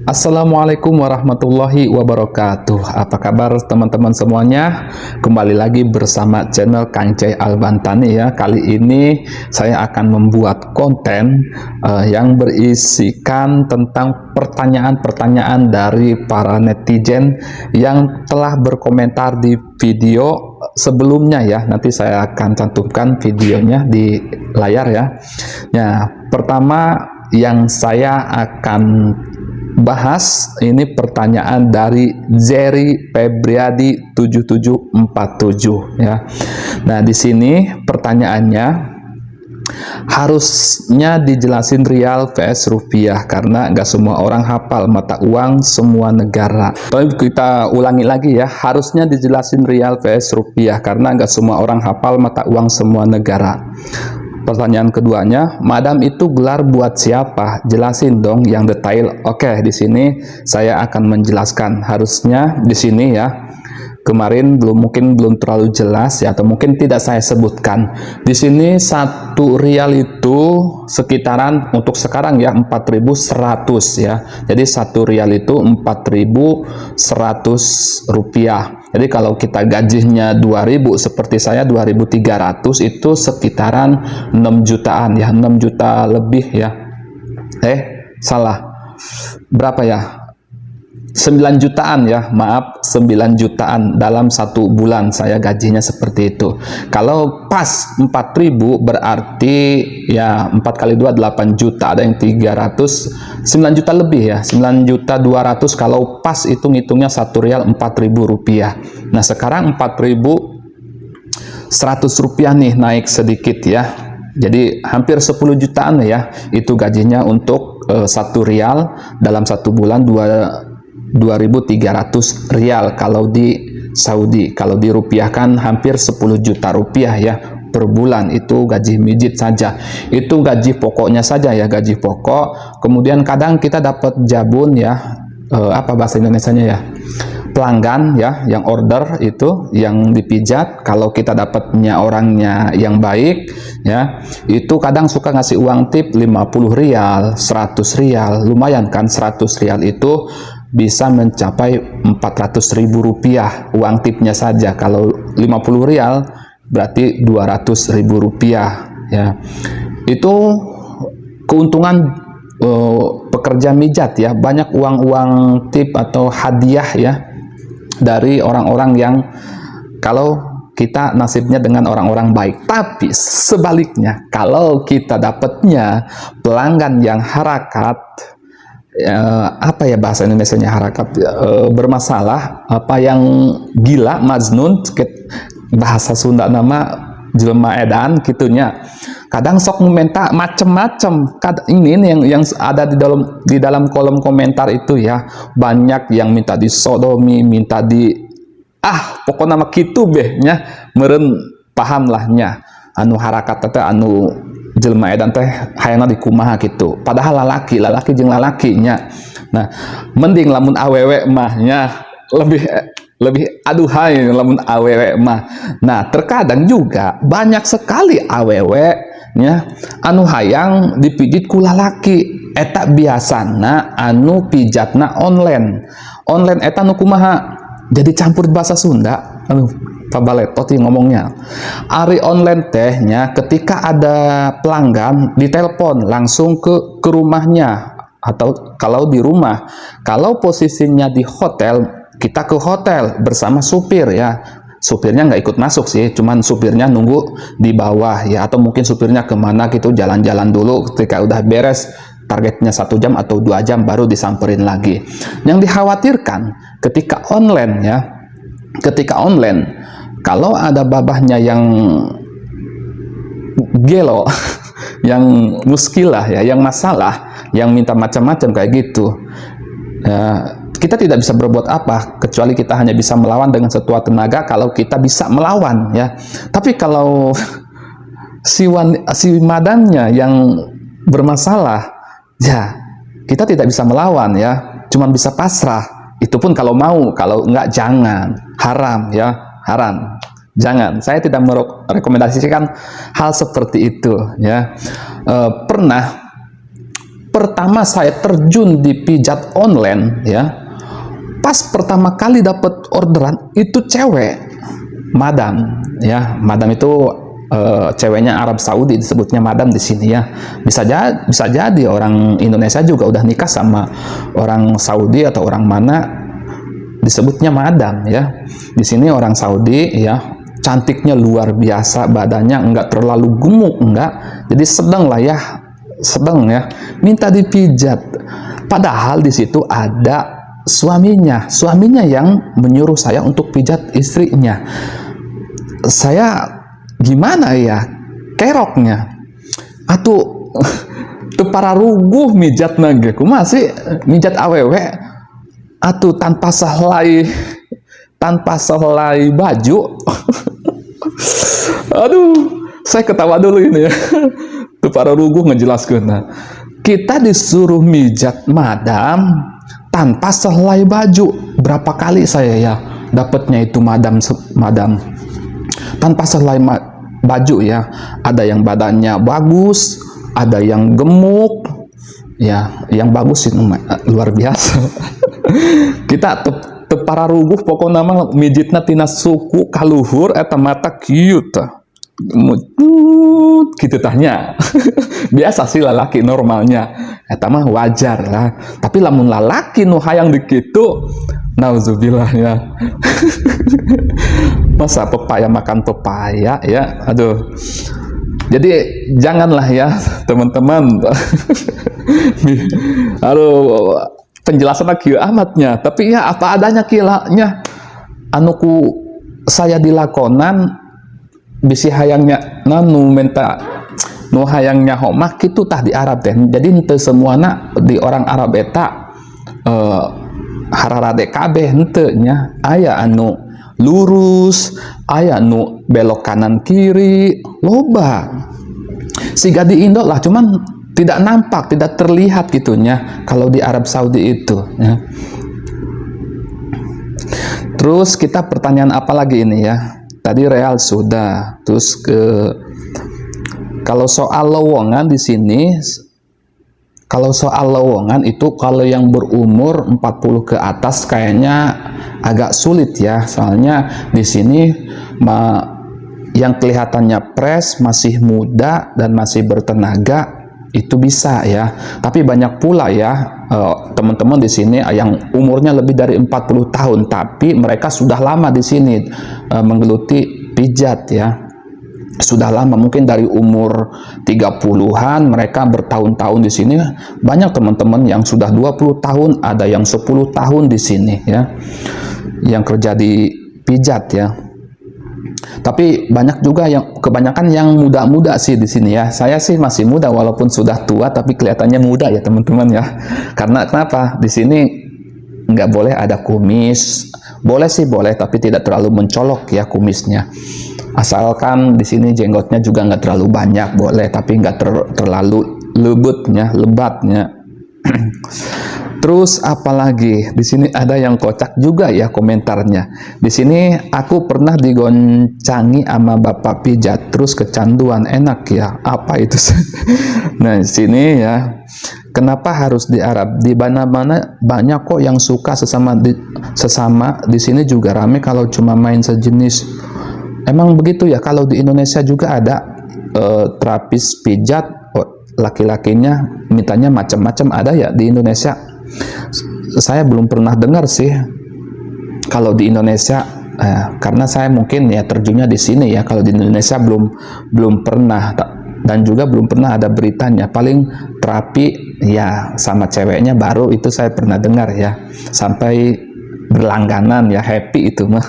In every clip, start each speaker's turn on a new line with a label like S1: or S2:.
S1: Assalamualaikum warahmatullahi wabarakatuh. Apa kabar teman-teman semuanya? Kembali lagi bersama channel Kang Cai Albantani ya. Kali ini saya akan membuat konten yang berisikan tentang pertanyaan-pertanyaan dari para netizen yang telah berkomentar di video sebelumnya ya. Nanti saya akan cantumkan videonya di layar ya. Nah, pertama yang saya akan bahas ini pertanyaan dari Jerry Febriadi 7747 ya. Nah, di sini pertanyaannya, harusnya dijelasin rial vs rupiah karena nggak semua orang hafal mata uang semua negara. Tapi kita ulangi lagi ya, harusnya dijelasin rial vs rupiah karena nggak semua orang hafal mata uang semua negara. Pertanyaan keduanya, madam itu gelar buat siapa? Jelasin dong yang detail. Oke, di sini saya akan menjelaskan. Harusnya di sini ya. Kemarin mungkin belum terlalu jelas ya, atau mungkin tidak saya sebutkan. Di sini 1 rial itu sekitaran untuk sekarang ya 4.100 ya. Jadi 1 rial itu 4.100 rupiah. Jadi kalau kita gajinya 2.000 seperti saya 2.300 itu sekitaran 6 jutaan ya, 6 juta lebih ya. Salah. Berapa ya? 9 jutaan ya, maaf, 9 jutaan dalam 1 bulan saya gajinya seperti itu. Kalau pas 4.000 berarti ya 4 kali 2 8 juta, ada yang 300, 9 juta lebih ya, 9 juta 200 kalau pas hitung-hitungnya 1 rial 4.000 rupiah. Nah sekarang 4.100 rupiah nih, naik sedikit ya. Jadi hampir 10 jutaan ya, itu gajinya untuk 1 rial dalam 1 bulan 2.300 rial kalau di Saudi. Kalau dirupiahkan hampir 10 juta rupiah ya per bulan. Itu gaji mijit saja, itu gaji pokoknya saja ya, gaji pokok. Kemudian kadang kita dapat jabun ya, apa bahasa Indonesianya ya, pelanggan ya, yang order itu yang dipijat. Kalau kita dapatnya orangnya yang baik ya, itu kadang suka ngasih uang tip 50 rial, 100 rial, lumayan kan. 100 rial itu bisa mencapai 400.000 rupiah uang tipnya saja. Kalau 50 rial berarti 200.000 rupiah ya. Itu keuntungan pekerja mijat ya, banyak uang-uang tip atau hadiah ya dari orang-orang yang kalau kita nasibnya dengan orang-orang baik. Tapi sebaliknya, kalau kita dapatnya pelanggan yang harakat, apa ya bahasa Indonesianya harakat, bermasalah, apa yang gila, majnun, bahasa Sunda nama jelema edan gitunya. Kadang sok minta macem-macem. Ini yang ada di dalam kolom komentar itu ya, banyak yang minta disodomi, minta di pokoknya nama kitu behnya, meren paham lahnya anu harakat teh, anu jelema edan teh hayangna dikumaha gitu. Padahal lalaki jeung lalakinya. Nah, mending lamun awewe mahnya lebih aduhai lamun awewe mah. Nah, terkadang juga banyak sekali awewe nya anu hayang dipijit ku lalaki. Eta biasana anu pijatna online. Online eta nu kumaha? Jadi campur bahasa Sunda. Pabaletot ngomongnya. Ari online tehnya ketika ada pelanggan ditelepon langsung ke rumahnya, atau kalau di rumah, kalau posisinya di hotel, kita ke hotel bersama supir ya. Supirnya nggak ikut masuk sih, cuman supirnya nunggu di bawah ya, atau mungkin supirnya kemana gitu, jalan-jalan dulu. Ketika udah beres targetnya 1 jam atau 2 jam baru disamperin lagi. Yang dikhawatirkan ketika online ya, ketika online kalau ada babahnya yang gelo, yang muskilah ya, yang masalah, yang minta macam-macam kayak gitu ya, kita tidak bisa berbuat apa kecuali kita hanya bisa melawan dengan sekuat tenaga kalau kita bisa melawan ya. Tapi kalau si madamnya yang bermasalah ya, kita tidak bisa melawan ya, cuman bisa pasrah. Itu pun kalau mau, kalau enggak jangan. Haram ya, haram. Jangan. Saya tidak merekomendasikan hal seperti itu ya. Pernah pertama saya terjun di pijat online ya, pas pertama kali dapat orderan itu cewek, madam ya. Madam itu ceweknya Arab Saudi, disebutnya madam di sini ya. Bisa jadi orang Indonesia juga udah nikah sama orang Saudi atau orang mana, disebutnya madam ya. Di sini orang Saudi ya, cantiknya luar biasa, badannya enggak terlalu gemuk, enggak, jadi sedang lah ya, sedang ya, minta dipijat. Padahal di situ ada suaminya yang menyuruh saya untuk pijat istrinya. Saya gimana ya, keroknya atuh tuh para ruguh mijat nage, ku masih mijat awewe atuh tanpa sehelai baju. Aduh, saya ketawa dulu ini ya. Tuh para ruguh ngejelaskan. Nah, kita disuruh mijat madam tanpa sehelai baju. Berapa kali saya ya dapatnya itu madam tanpa sehelai baju ya. Ada yang badannya bagus, ada yang gemuk ya. Yang bagus itu luar biasa. Kita para ruguh pokoknya nama mijitna tina suku kaluhur eta mata cute gitu tanya. Biasa sih lalaki normalnya eta mah wajar lah, tapi lamun lalaki nu hayang dikitu nauzubillah ya. Masa pepaya makan pepaya ya, aduh. Jadi janganlah ya teman-teman. Aduh, penjelasan kieu amatnya, tapi ya apa adanya kilanya. Anuku saya dilakonan bisi hayangnya nu menta nu hayangnya homah kitu tah di Arab teh. Jadi henteu semuana di orang Arab eta hararade kabeh henteu nya. Aya anu lurus, aya anu belok kanan kiri, loba. Siga di Indo lah, cuman tidak nampak, tidak terlihat gitunya kalau di Arab Saudi itu ya. Terus kita pertanyaan apa lagi ini ya? Tadi real sudah. Terus kalau soal lowongan di sini, kalau soal lowongan itu kalau yang berumur 40 ke atas kayaknya agak sulit ya. Soalnya di sini yang kelihatannya fresh, masih muda dan masih bertenaga itu bisa ya. Tapi banyak pula ya teman-teman di sini yang umurnya lebih dari 40 tahun tapi mereka sudah lama di sini menggeluti pijat ya. Sudah lama, mungkin dari umur 30-an mereka bertahun-tahun di sini. Banyak teman-teman yang sudah 20 tahun, ada yang 10 tahun di sini ya. Yang kerja di pijat ya. Tapi banyak juga yang kebanyakan yang muda-muda sih di sini ya. Saya sih masih muda walaupun sudah tua tapi kelihatannya muda ya teman-teman ya. Karena kenapa? Di sini nggak boleh ada kumis. Boleh sih boleh, tapi tidak terlalu mencolok ya kumisnya. Asalkan di sini jenggotnya juga nggak terlalu banyak, boleh, tapi nggak terlalu lebatnya. Terus apalagi di sini ada yang kocak juga ya komentarnya. Di sini aku pernah digoncangi sama bapak pijat, terus kecanduan, enak ya. Apa itu? Nah di sini ya, kenapa harus di Arab? Di mana-mana banyak kok yang suka sesama. Di sini juga rame kalau cuma main sejenis. Emang begitu ya. Kalau di Indonesia juga ada terapis pijat, laki-lakinya mintanya macam-macam, ada ya di Indonesia. Saya belum pernah dengar sih kalau di Indonesia, karena saya mungkin ya terjunnya di sini ya. Kalau di Indonesia belum pernah, dan juga belum pernah ada beritanya. Paling terapi ya sama ceweknya baru itu saya pernah dengar ya, sampai berlangganan ya, happy itu mah.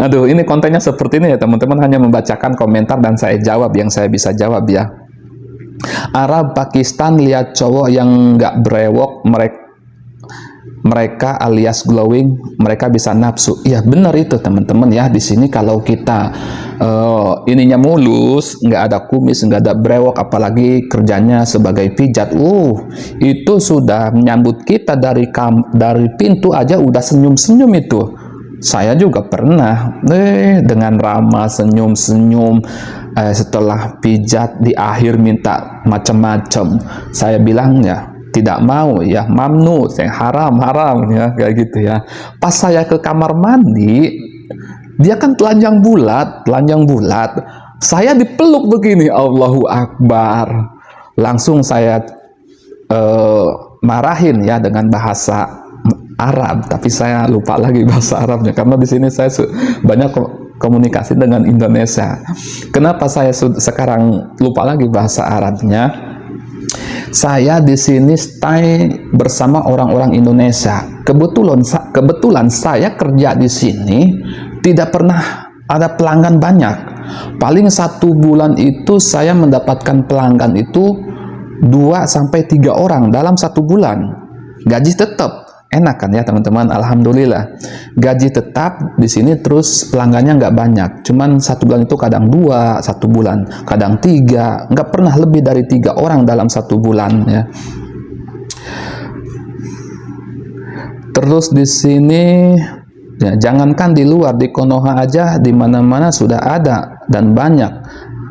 S1: Aduh, ini kontennya seperti ini ya teman-teman, hanya membacakan komentar dan saya jawab yang saya bisa jawab ya. Arab Pakistan lihat cowok yang nggak brewok, mereka alias glowing, mereka bisa nafsu. Ya benar itu teman-teman ya. Di sini kalau kita ininya mulus, nggak ada kumis, nggak ada brewok, apalagi kerjanya sebagai pijat, itu sudah menyambut kita dari pintu aja udah senyum-senyum itu. Saya juga pernah dengan ramah senyum-senyum, setelah pijat di akhir minta macam-macam. Saya bilang ya tidak mau ya, mamnu, saya haram ya, kayak gitu ya. Pas saya ke kamar mandi, dia kan telanjang bulat. Saya dipeluk begini, Allahu Akbar. Langsung saya marahin ya dengan bahasa Arab, tapi saya lupa lagi bahasa Arabnya karena di sini saya banyak komunikasi dengan Indonesia. Kenapa saya sekarang lupa lagi bahasa Arabnya? Saya di sini stay bersama orang-orang Indonesia. Kebetulan saya kerja di sini tidak pernah ada pelanggan banyak. Paling 1 bulan itu saya mendapatkan pelanggan itu 2-3 orang dalam 1 bulan. Gaji tetap. Enak kan ya teman-teman, alhamdulillah. Gaji tetap di sini, terus pelanggannya nggak banyak. Cuman 1 bulan itu kadang 2, 1 bulan, kadang 3, nggak pernah lebih dari 3 orang dalam 1 bulan ya. Terus di sini ya, jangankan di luar, di Konoha aja di mana-mana sudah ada dan banyak.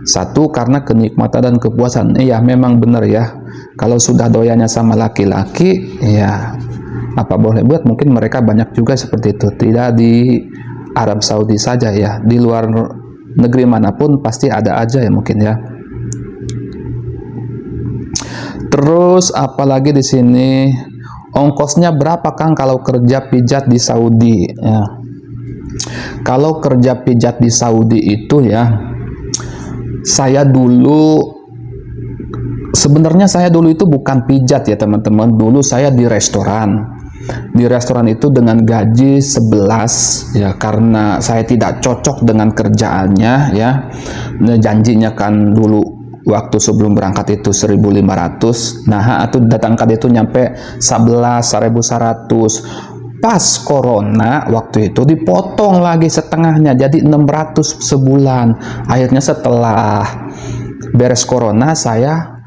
S1: Satu, karena kenikmatan dan kepuasan. Iya, memang benar ya. Kalau sudah doyannya sama laki-laki, ya apa boleh buat, mungkin mereka banyak juga seperti itu. Tidak di Arab Saudi saja ya, di luar negeri manapun pasti ada aja ya mungkin ya. Terus apalagi di sini, ongkosnya berapa Kang kalau kerja pijat di Saudi ya? Kalau kerja pijat di Saudi itu ya, sebenarnya saya dulu itu bukan pijat ya teman-teman. Dulu saya di restoran. Di restoran itu dengan gaji 11 ya, karena saya tidak cocok dengan kerjaannya ya. Janjinya kan dulu waktu sebelum berangkat itu 1.500. Nah, atau datang itu nyampe 11.100. Pas corona waktu itu dipotong lagi setengahnya jadi 600 sebulan. Akhirnya setelah beres corona saya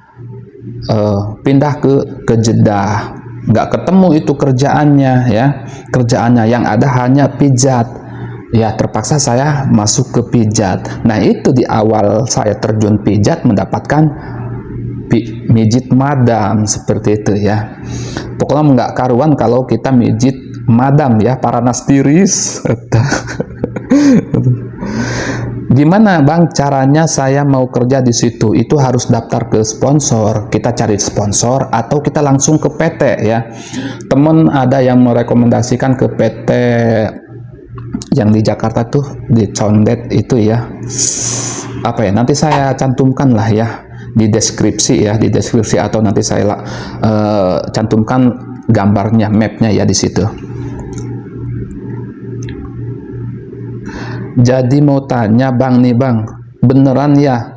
S1: pindah ke Jeddah. Nggak ketemu itu kerjaannya ya, kerjaannya yang ada hanya pijat ya. Terpaksa saya masuk ke pijat. Nah, itu di awal saya terjun pijat mendapatkan mijit madam seperti itu ya. Pokoknya nggak karuan kalau kita mijit madam ya, para nastiris. Gimana Bang caranya saya mau kerja di situ? Itu harus daftar ke sponsor, kita cari sponsor, atau kita langsung ke PT ya. Temen ada yang merekomendasikan ke PT yang di Jakarta tuh, di Condet itu ya. Apa ya, nanti saya cantumkan lah ya di deskripsi ya, di deskripsi, atau nanti saya cantumkan gambarnya, mapnya ya di situ. Jadi mau tanya Bang nih Bang, beneran ya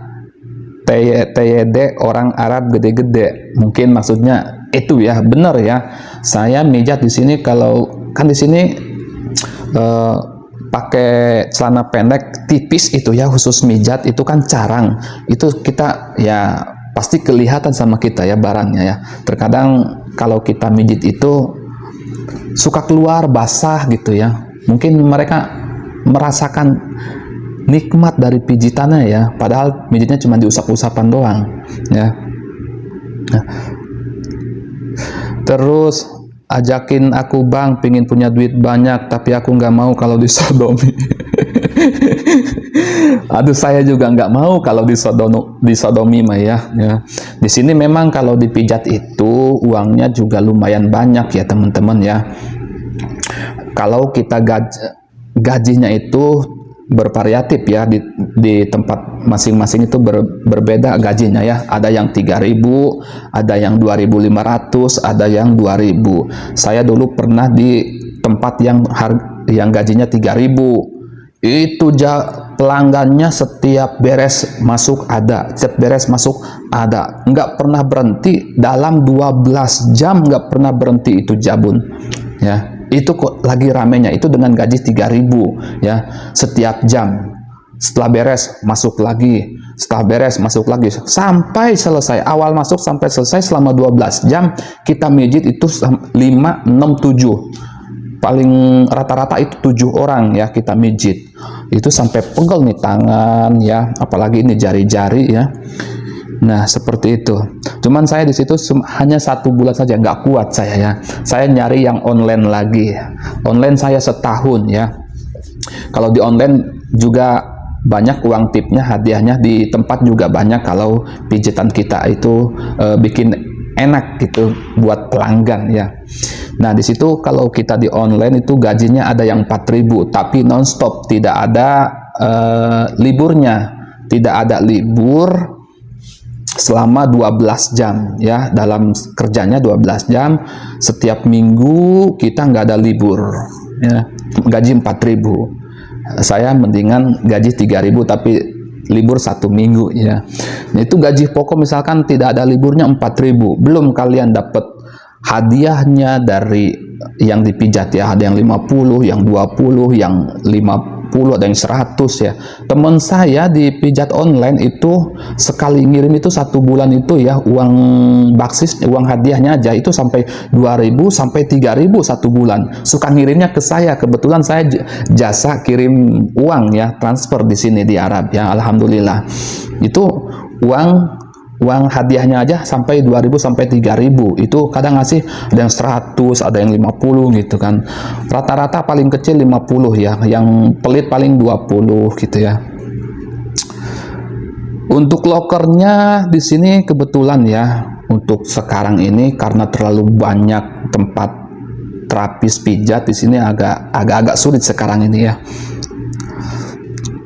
S1: TYD orang Arab gede-gede? Mungkin maksudnya itu ya, bener ya. Saya mijat di sini, kalau kan di sini pakai celana pendek tipis itu ya, khusus mijat itu kan carang. Itu kita ya pasti kelihatan sama kita ya barangnya ya. Terkadang kalau kita mijit itu suka keluar basah gitu ya. Mungkin mereka merasakan nikmat dari pijitannya ya, padahal mijitnya cuma diusap-usapan doang ya. Nah, terus ajakin aku Bang, pingin punya duit banyak, tapi aku nggak mau kalau disodomi. Aduh, saya juga nggak mau kalau disodomi mah ya. Di sini memang kalau dipijat itu uangnya juga lumayan banyak ya teman-teman ya. Kalau kita gajinya itu bervariatif ya, di tempat masing-masing itu berbeda gajinya ya. Ada yang 3.000, ada yang 2.500, ada yang 2.000. Saya dulu pernah di tempat yang gajinya 3.000. Itu pelanggannya setiap beres masuk ada, nggak pernah berhenti. Dalam 12 jam nggak pernah berhenti itu jabun ya. Itu kok lagi ramenya, itu dengan gaji 3.000 ya, setiap jam. Setelah beres masuk lagi, setelah beres masuk lagi, sampai selesai. Awal masuk sampai selesai selama 12 jam kita mijit itu 5, 6, 7. paling rata-rata itu 7 orang ya kita mijit. Itu sampai pegel nih tangan ya, apalagi ini jari-jari ya. Nah, seperti itu. Cuman saya di situ hanya 1 bulan saja, nggak kuat saya ya. Saya nyari yang online lagi. Online saya setahun ya. Kalau di online juga banyak uang tipnya, hadiahnya di tempat juga banyak kalau pijitan kita itu bikin enak gitu buat pelanggan ya. Nah, di situ kalau kita di online itu gajinya ada yang 4.000, tapi nonstop, tidak ada liburnya. Tidak ada libur selama 12 jam ya, dalam kerjanya 12 jam, setiap minggu kita nggak ada libur ya. Gaji 4.000, saya mendingan gaji 3.000 tapi libur 1 minggu ya. Nah, itu gaji pokok misalkan tidak ada liburnya 4.000, belum kalian dapat hadiahnya dari yang dipijat ya, ada yang 50, yang 20, yang 50, ada yang 100 ya. Teman saya di pijat online itu sekali ngirim itu 1 bulan itu ya, uang baksis, uang hadiahnya aja itu sampai 2.000 sampai 3.000 1 bulan. Suka ngirimnya ke saya, kebetulan saya jasa kirim uang ya, transfer di sini di Arab ya, alhamdulillah. Itu uang hadiahnya aja sampai 2.000 sampai 3.000. Itu kadang ngasih ada yang 100, ada yang 50 gitu kan. Rata-rata paling kecil 50 ya, yang pelit paling 20 gitu ya. Untuk lokernya di sini kebetulan ya, untuk sekarang ini karena terlalu banyak tempat terapis pijat di sini agak sulit sekarang ini ya.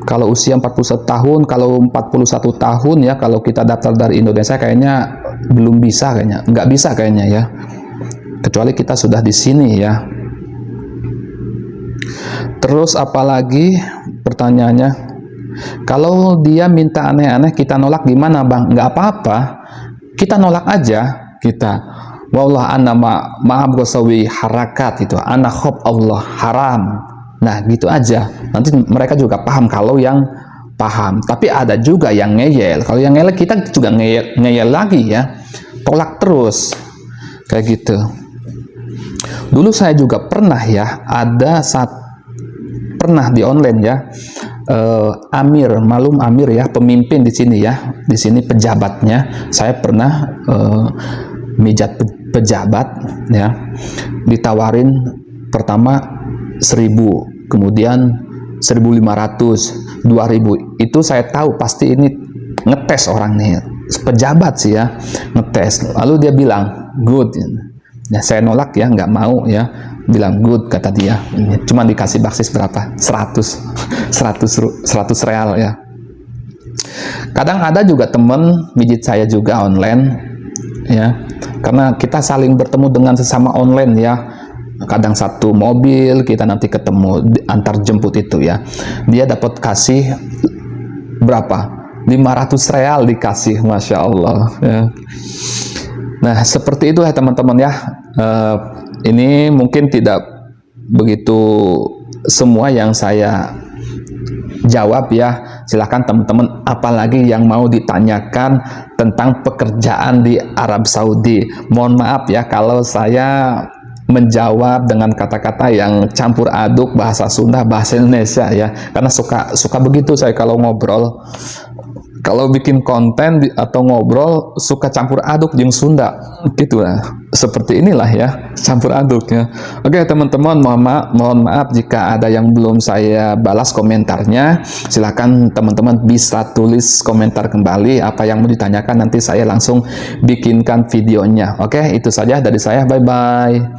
S1: Kalau usia 41 tahun, kalau 41 tahun ya, kalau kita daftar dari Indonesia kayaknya belum bisa kayaknya, nggak bisa kayaknya ya. Kecuali kita sudah di sini ya. Terus apalagi pertanyaannya, kalau dia minta aneh-aneh kita nolak gimana bang? Nggak apa-apa, kita nolak aja kita. Wallah ana maaf gosawi harakat itu, ana khob Allah haram. Nah, gitu aja. Nanti mereka juga paham kalau yang paham. Tapi ada juga yang ngeyel. Kalau yang ngeyel kita juga ngeyel lagi ya. Tolak terus. Kayak gitu. Dulu saya juga pernah ya, pernah di online ya. Amir, malum Amir ya, pemimpin di sini ya. Di sini pejabatnya. Saya pernah mijat pejabat ya. Ditawarin pertama 1.000, kemudian 1.500, 2.000. Itu saya tahu pasti ini ngetes orang nih, pejabat sih ya, ngetes. Lalu dia bilang good ya, saya nolak ya, nggak mau ya, bilang good kata dia. Cuma dikasih baksis berapa? 100 real ya. Kadang ada juga temen mijit saya juga online ya, karena kita saling bertemu dengan sesama online ya. Kadang satu mobil kita nanti ketemu antar jemput itu ya, dia dapat kasih berapa? 500 real dikasih, masya Allah ya. Nah, seperti itu ya teman-teman ya. Ini mungkin tidak begitu semua yang saya jawab ya. Silahkan teman-teman apalagi yang mau ditanyakan tentang pekerjaan di Arab Saudi. Mohon maaf ya kalau saya menjawab dengan kata-kata yang campur aduk bahasa Sunda, bahasa Indonesia ya. Karena suka begitu saya kalau ngobrol. Kalau bikin konten atau ngobrol suka campur aduk jeung Sunda gitu lah. Seperti inilah ya, campur aduk ya. Oke teman-teman, mohon maaf jika ada yang belum saya balas komentarnya. Silakan teman-teman bisa tulis komentar kembali apa yang mau ditanyakan, nanti saya langsung bikinkan videonya. Oke, itu saja dari saya. Bye bye.